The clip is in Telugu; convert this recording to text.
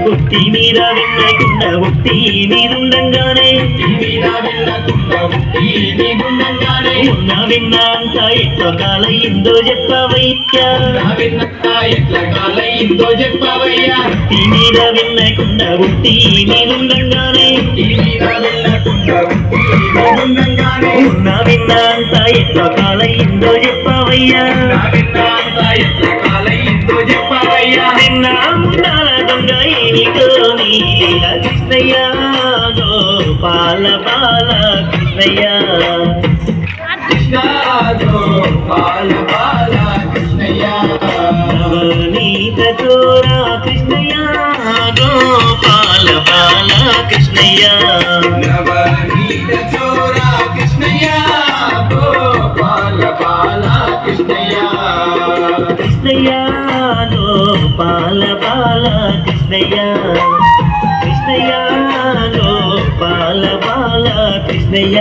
ఉట్టి మీద వెళ్ళకుండా ఉట్టి మీదుండంగానే ఉన్న విన్నా అంతా ఎట్లా కాలయిందో చెప్పవయ్యా ఉట్టి మీద వెళ్ళకుండా ఉట్టి మీదుండంగానే ఉన్న విన్నా అంతా ఎట్లా కాలయిందో చెప్పవయ్యా నిన్న మున్నాల దొంగ ఏమిటో నీల కృష్ణయ్య గోపాల బాల కృష్ణయ్య నవనీత చోరా కృష్ణయ్య గోపాల బాల కృష్ణయ్య కృష్ణయ్య గోపాల బాల కృష్ణయ్య కృష్ణయ్య గోపాల బాల కృష్ణయ్య